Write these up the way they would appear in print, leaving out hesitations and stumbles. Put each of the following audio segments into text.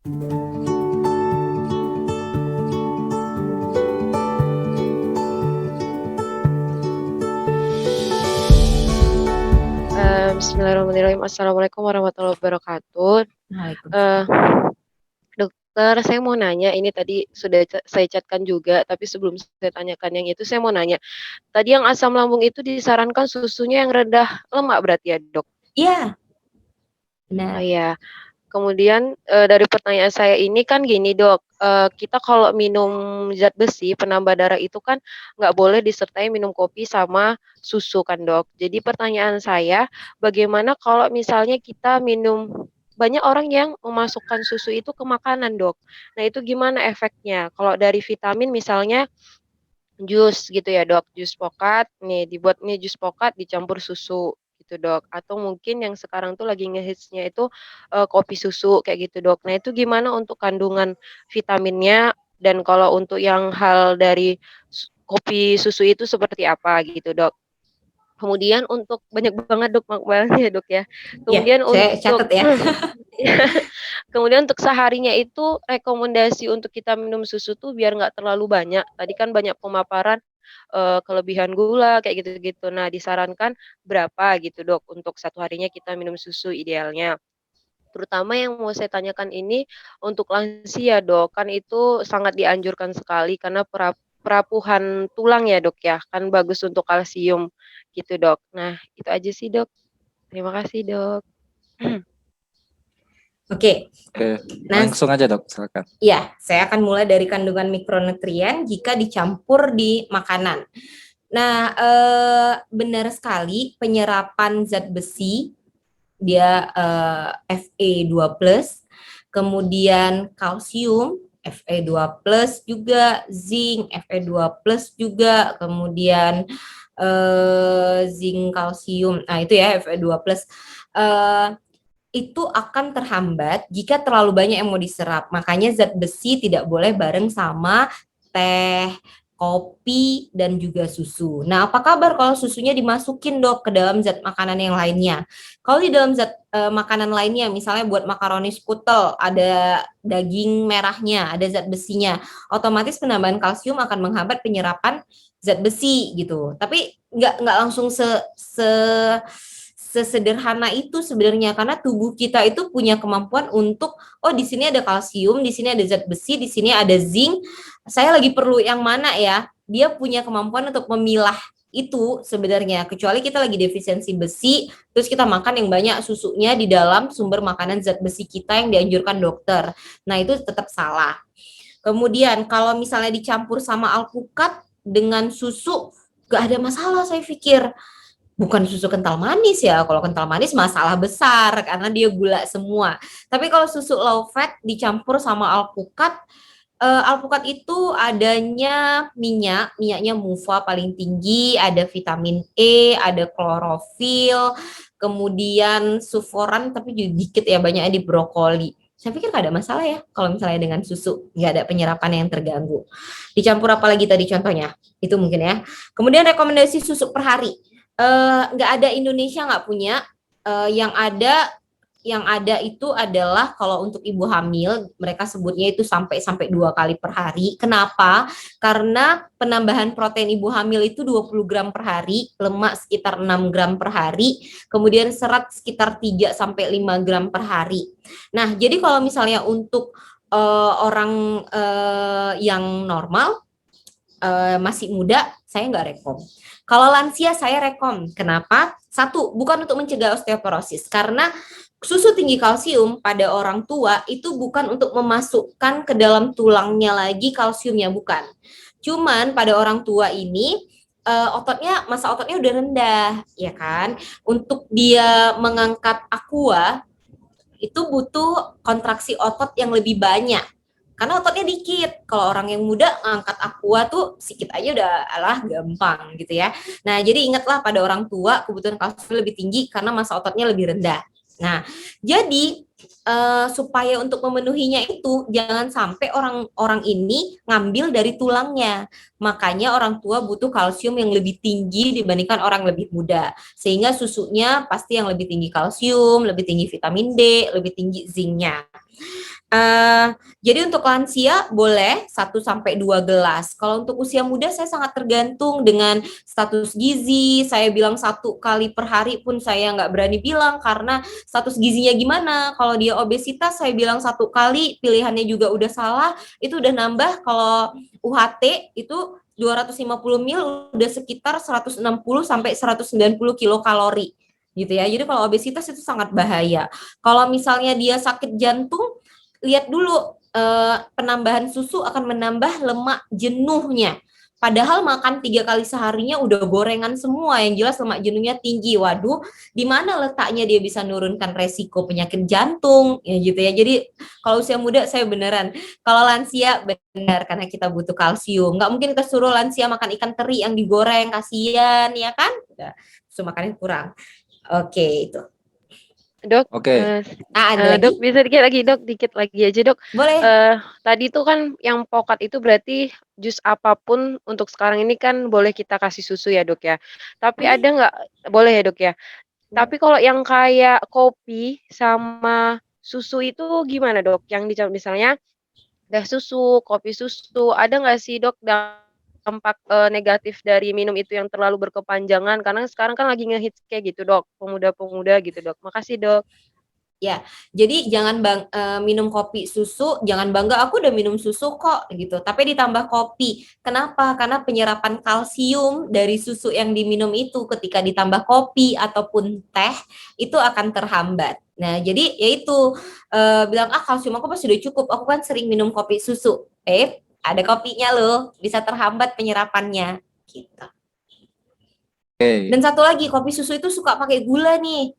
Bismillahirrahmanirrahim. Assalamualaikum warahmatullahi wabarakatuh. Eee, Waalaikumsalam. Dokter, saya mau nanya, ini tadi sudah saya chat-kan juga, tapi sebelum saya tanyakan yang itu, saya mau nanya, tadi yang asam lambung itu disarankan susunya yang rendah lemak berarti ya, Dok? Iya, Oh, benar. iya. Kemudian, dari pertanyaan saya ini kan gini, Dok, kita kalau minum zat besi penambah darah itu kan nggak boleh disertai minum kopi sama susu kan, Dok. Jadi pertanyaan saya, bagaimana kalau misalnya kita minum banyak orang yang memasukkan susu itu ke makanan, Dok. Nah, itu gimana efeknya? Kalau dari vitamin misalnya jus gitu ya, Dok, jus pokat, nih dibuat nih jus pokat dicampur susu gitu, Dok, atau mungkin yang sekarang tuh lagi ngehitsnya itu, kopi susu kayak gitu, Dok. Nah, itu gimana untuk kandungan vitaminnya dan kalau untuk yang hal dari kopi susu itu seperti apa gitu, Dok. Kemudian untuk banyak banget, Dok, makbalnya ya, Dok, ya. Iya, Kemudian saya untuk catat ya. kemudian untuk seharinya itu rekomendasi untuk kita minum susu tuh biar nggak terlalu banyak. Tadi kan banyak pemaparan, kelebihan gula kayak gitu-gitu. Nah, disarankan berapa gitu, Dok, untuk satu harinya kita minum susu idealnya. Terutama yang mau saya tanyakan ini untuk lansia, Dok, kan itu sangat dianjurkan sekali karena perapuhan tulang ya, Dok, ya, kan bagus untuk kalsium gitu, Dok. Nah, itu aja sih, Dok. Terima kasih, Dok. Oke, Oke, nah langsung aja dok, silakan. ya, saya akan mulai dari kandungan mikronutrien jika dicampur di makanan. Nah, benar sekali penyerapan zat besi dia Fe2+, kemudian kalsium Fe2+, juga zinc Fe2+, juga kemudian zinc kalsium. Nah, itu ya Fe2+. Itu akan terhambat jika terlalu banyak yang mau diserap. Makanya zat besi tidak boleh bareng sama teh, kopi, dan juga susu. Nah, apa kabar kalau susunya dimasukin, Dok, ke dalam zat makanan yang lainnya? Kalau di dalam zat makanan lainnya, misalnya buat makaroni skutel, ada daging merahnya, ada zat besinya, otomatis penambahan kalsium akan menghambat penyerapan zat besi gitu. Tapi nggak langsung sesederhana itu sebenarnya, karena tubuh kita itu punya kemampuan untuk di sini ada kalsium, di sini ada zat besi, di sini ada zinc. Saya lagi perlu yang mana ya? Dia punya kemampuan untuk memilah itu sebenarnya, kecuali kita lagi defisiensi besi, terus kita makan yang banyak susunya di dalam sumber makanan zat besi kita yang dianjurkan dokter. Nah, itu tetap salah. Kemudian kalau misalnya dicampur sama alpukat dengan susu, gak ada masalah saya pikir. Bukan susu kental manis ya, kalau kental manis masalah besar karena dia gula semua. Tapi kalau susu low fat dicampur sama alpukat, alpukat itu adanya minyaknya MUFA paling tinggi, ada vitamin E, ada klorofil, kemudian suforan tapi juga dikit ya, banyaknya di brokoli. Saya pikir gak ada masalah ya kalau misalnya dengan susu, nggak ada penyerapan yang terganggu. Dicampur apa lagi tadi contohnya? Itu mungkin ya. Kemudian rekomendasi susu per hari. Nggak ada, Indonesia nggak punya. Yang ada itu adalah kalau untuk ibu hamil, mereka sebutnya itu sampai 2 kali per hari. Kenapa? Karena penambahan protein ibu hamil itu 20 gram per hari, lemak sekitar 6 gram per hari, kemudian serat sekitar 3 sampai 5 gram per hari. Nah, jadi kalau misalnya untuk orang yang normal, masih muda, saya nggak rekom. Kalau lansia saya rekom. Kenapa? Satu, bukan untuk mencegah osteoporosis, karena susu tinggi kalsium pada orang tua itu bukan untuk memasukkan ke dalam tulangnya lagi kalsiumnya, bukan. Cuman pada orang tua ini masa ototnya udah rendah, ya kan? Untuk dia mengangkat aqua itu butuh kontraksi otot yang lebih banyak karena ototnya dikit. Kalau orang yang muda ngangkat aqua tuh sedikit aja udah gampang gitu ya. Nah, jadi ingatlah pada orang tua kebutuhan kalsium lebih tinggi karena masa ototnya lebih rendah. Nah, jadi supaya untuk memenuhinya itu jangan sampai orang-orang ini ngambil dari tulangnya. Makanya orang tua butuh kalsium yang lebih tinggi dibandingkan orang lebih muda. Sehingga susunya pasti yang lebih tinggi kalsium, lebih tinggi vitamin D, lebih tinggi zincnya. Eh, jadi untuk lansia boleh 1 sampai 2 gelas. Kalau untuk usia muda saya sangat tergantung dengan status gizi. Saya bilang 1 kali per hari pun saya nggak berani bilang karena status gizinya gimana. Kalau dia obesitas saya bilang 1 kali, pilihannya juga udah salah. Itu udah nambah kalau UHT itu 250 mil udah sekitar 160 sampai 190 kilokalori gitu ya. Jadi kalau obesitas itu sangat bahaya. Kalau misalnya dia sakit jantung, lihat dulu penambahan susu akan menambah lemak jenuhnya. Padahal makan 3 kali seharinya udah gorengan semua, yang jelas lemak jenuhnya tinggi. Waduh, di mana letaknya dia bisa nurunkan resiko penyakit jantung, ya gitu ya. Jadi kalau usia muda saya beneran, kalau lansia benar karena kita butuh kalsium. Nggak mungkin kita suruh lansia makan ikan teri yang digoreng, kasihan ya kan? Udah, susu makannya kurang. Oke, itu. Dok, Oke. Ada Dok lagi? bisa dikit lagi dok, dikit lagi aja dok. Boleh. Tadi tuh kan yang pokat itu berarti jus apapun untuk sekarang ini kan boleh kita kasih susu ya dok ya. Tapi Boleh. ada nggak, boleh ya dok ya. Boleh. Tapi kalau yang kayak kopi sama susu itu gimana dok? Yang misalnya teh susu, kopi susu, ada nggak sih dok dampak negatif dari minum itu yang terlalu berkepanjangan? Karena sekarang kan lagi ngehits kayak gitu dok, pemuda-pemuda gitu dok. Makasih dok. Ya, jadi jangan minum kopi susu, jangan bangga aku udah minum susu kok gitu. Tapi ditambah kopi. Kenapa? Karena penyerapan kalsium dari susu yang diminum itu ketika ditambah kopi ataupun teh itu akan terhambat. Nah, jadi yaitu bilang kalsium aku pasti udah cukup. Aku kan sering minum kopi susu. Ada kopinya loh, bisa terhambat penyerapannya gitu. Dan satu lagi, kopi susu itu suka pakai gula nih.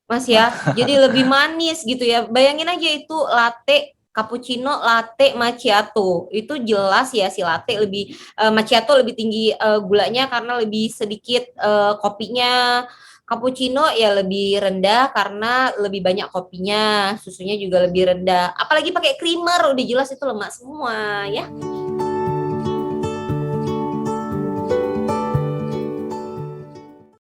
Mas ya, jadi lebih manis gitu ya. Bayangin aja itu latte, cappuccino, latte, macchiato. Itu jelas ya si latte lebih macchiato lebih tinggi gulanya karena lebih sedikit kopinya. Cappuccino ya lebih rendah karena lebih banyak kopinya, susunya juga lebih rendah. Apalagi pakai creamer, udah jelas itu lemak semua ya.